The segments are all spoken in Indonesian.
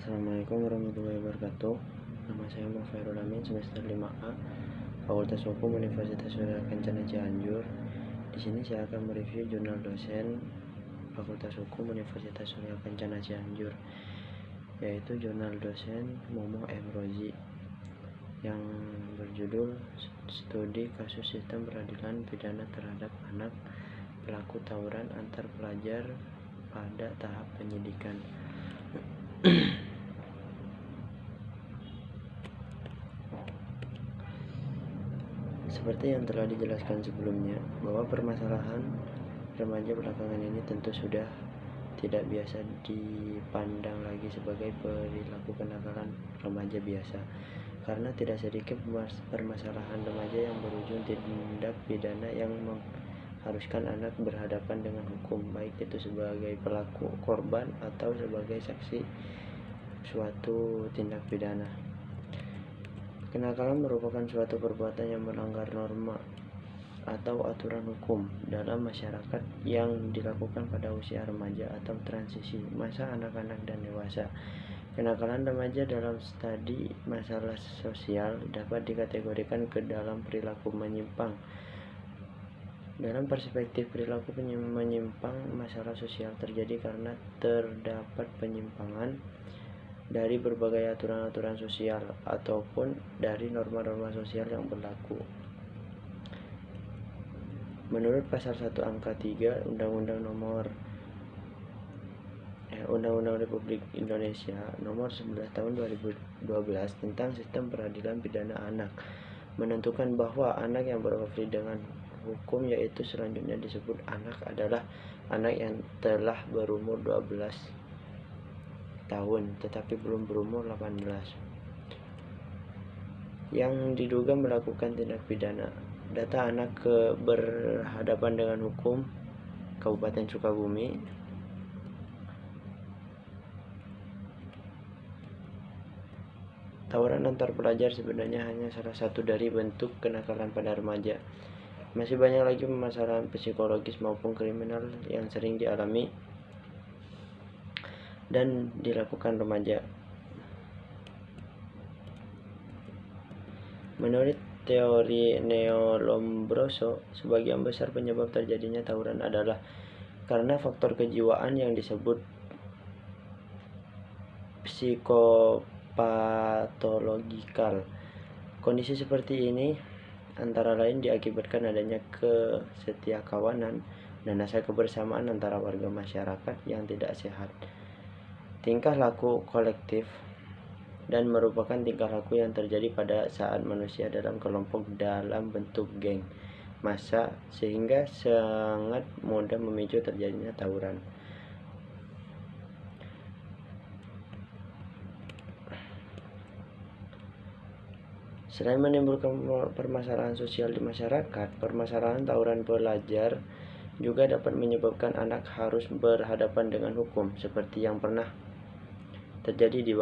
Assalamualaikum warahmatullahi wabarakatuh. Nama saya Muhammad Amin, semester 5A, Fakultas Hukum Universitas Surya Kencana Cianjur. Di sini saya akan mereview jurnal dosen Fakultas Hukum Universitas Surya Kencana Cianjur, yaitu jurnal dosen Momo M. Rozi yang berjudul Studi Kasus Sistem Peradilan Pidana Terhadap Anak Pelaku Tawuran Antar Pelajar pada Tahap Penyidikan. Seperti yang telah dijelaskan sebelumnya, bahwa permasalahan remaja belakangan ini tentu sudah tidak biasa dipandang lagi sebagai perilaku kenakalan remaja biasa, karena tidak sedikit permasalahan remaja yang berujung tindak pidana yang mengharuskan anak berhadapan dengan hukum, baik itu sebagai pelaku, korban, atau sebagai saksi suatu tindak pidana. Kenakalan merupakan suatu perbuatan yang melanggar norma atau aturan hukum dalam masyarakat yang dilakukan pada usia remaja atau transisi masa anak-anak dan dewasa. Kenakalan remaja dalam studi masalah sosial dapat dikategorikan ke dalam perilaku menyimpang. Dalam perspektif perilaku menyimpang, masalah sosial terjadi karena terdapat penyimpangan dari berbagai aturan-aturan sosial ataupun dari norma-norma sosial yang berlaku. Menurut pasal 1 angka 3 Undang-Undang Republik Indonesia Nomor 11 Tahun 2012 tentang Sistem Peradilan Pidana Anak, menentukan bahwa anak yang berkonflik dengan hukum, yaitu selanjutnya disebut anak, adalah anak yang telah berumur 12 tahun tetapi belum berumur 18 yang diduga melakukan tindak pidana. Data anak berhadapan dengan hukum Kabupaten Sukabumi. Tawuran antar pelajar sebenarnya hanya salah satu dari bentuk kenakalan pada remaja. Masih banyak lagi permasalahan psikologis maupun kriminal yang sering dialami dan dilakukan remaja. Menurut teori Neo Lombroso, sebagian besar penyebab terjadinya tawuran adalah karena faktor kejiwaan yang disebut psikopatologikal. Kondisi seperti ini antara lain diakibatkan adanya kesetiakawanan dan rasa kebersamaan antara warga masyarakat yang tidak sehat, tingkah laku kolektif, dan merupakan tingkah laku yang terjadi pada saat manusia dalam kelompok dalam bentuk geng massa, sehingga sangat mudah memicu terjadinya tawuran. Selain menimbulkan permasalahan sosial di masyarakat, permasalahan tawuran pelajar juga dapat menyebabkan anak harus berhadapan dengan hukum, seperti yang pernah terjadi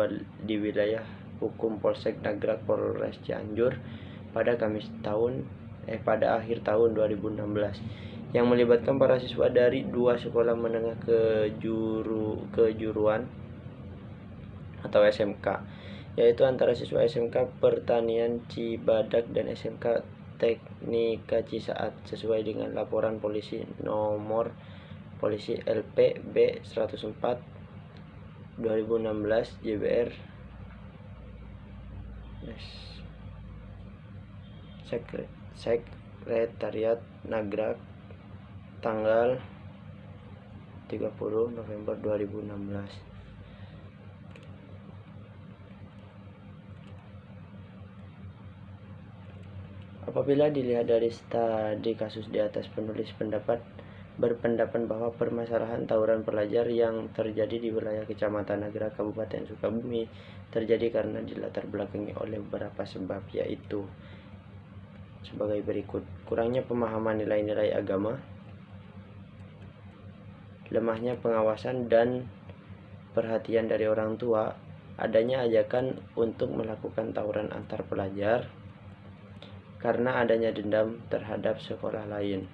di wilayah hukum Polsek Nagrak Polres Cianjur pada akhir tahun 2016, yang melibatkan para siswa dari 2 sekolah menengah kejuruan atau SMK, yaitu antara siswa SMK Pertanian Cibadak dan SMK Teknika Cisaat, sesuai dengan laporan polisi nomor polisi LP B104 2016 JBR Sekretariat Nagrak tanggal 30 November 2016. Apabila dilihat dari studi kasus di atas, penulis berpendapat bahwa permasalahan tawuran pelajar yang terjadi di wilayah Kecamatan Nagrak, Kabupaten Sukabumi terjadi karena dilatar belakangi oleh beberapa sebab, yaitu sebagai berikut: kurangnya pemahaman nilai-nilai agama, lemahnya pengawasan dan perhatian dari orang tua, adanya ajakan untuk melakukan tawuran antar pelajar karena adanya dendam terhadap sekolah lain.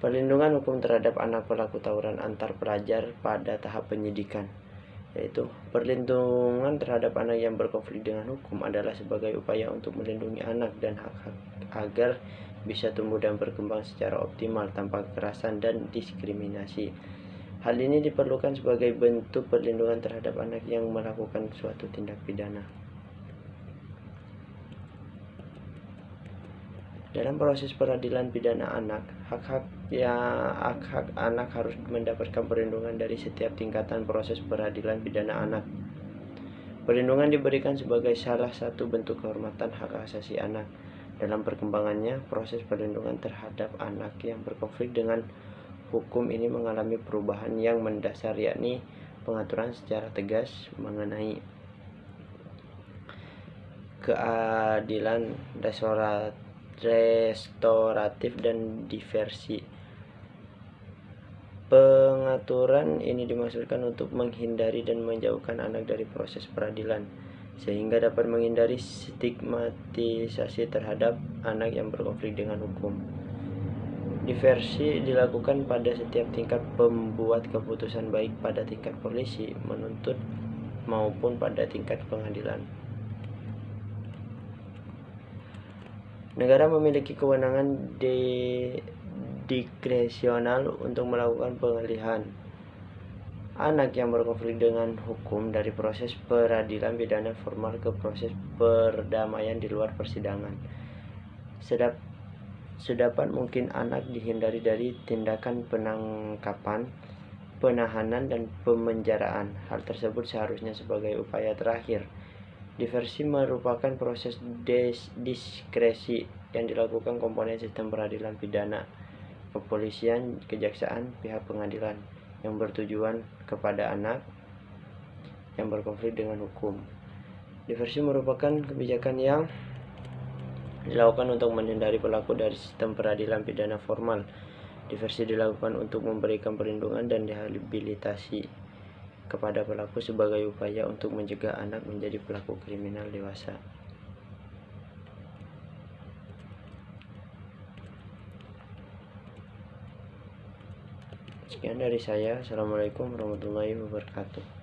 Perlindungan hukum terhadap anak pelaku tawuran antar pelajar pada tahap penyidikan. yaitu perlindungan terhadap anak yang berkonflik dengan hukum adalah sebagai upaya untuk melindungi anak dan hak-hak agar bisa tumbuh dan berkembang secara optimal tanpa kekerasan dan diskriminasi. Hal ini diperlukan sebagai bentuk perlindungan terhadap anak yang melakukan suatu tindak pidana. Dalam proses peradilan pidana anak, hak-hak anak harus mendapatkan perlindungan dari setiap tingkatan proses peradilan pidana anak. Perlindungan diberikan sebagai salah satu bentuk kehormatan hak asasi anak. Dalam perkembangannya, proses perlindungan terhadap anak yang berkonflik dengan hukum ini mengalami perubahan yang mendasar, yakni pengaturan secara tegas mengenai keadilan restoratif dan diversi. Pengaturan ini dimaksudkan untuk menghindari dan menjauhkan anak dari proses peradilan, sehingga dapat menghindari stigmatisasi terhadap anak yang berkonflik dengan hukum. Diversi dilakukan pada setiap tingkat pembuat keputusan, baik pada tingkat polisi, menuntut, maupun pada tingkat pengadilan. Negara memiliki kewenangan diskresional untuk melakukan pengalihan anak yang berkonflik dengan hukum dari proses peradilan pidana formal ke proses perdamaian di luar persidangan. Sedapat mungkin anak dihindari dari tindakan penangkapan, penahanan, dan pemenjaraan. Hal tersebut seharusnya sebagai upaya terakhir. Diversi merupakan proses diskresi yang dilakukan komponen sistem peradilan pidana, kepolisian, kejaksaan, pihak pengadilan, yang bertujuan kepada anak yang berkonflik dengan hukum. Diversi merupakan kebijakan yang dilakukan untuk menghindari pelaku dari sistem peradilan pidana formal. Diversi dilakukan untuk memberikan perlindungan dan rehabilitasi kepada pelaku sebagai upaya untuk mencegah anak menjadi pelaku kriminal dewasa. Sekian dari saya. Assalamualaikum warahmatullahi wabarakatuh.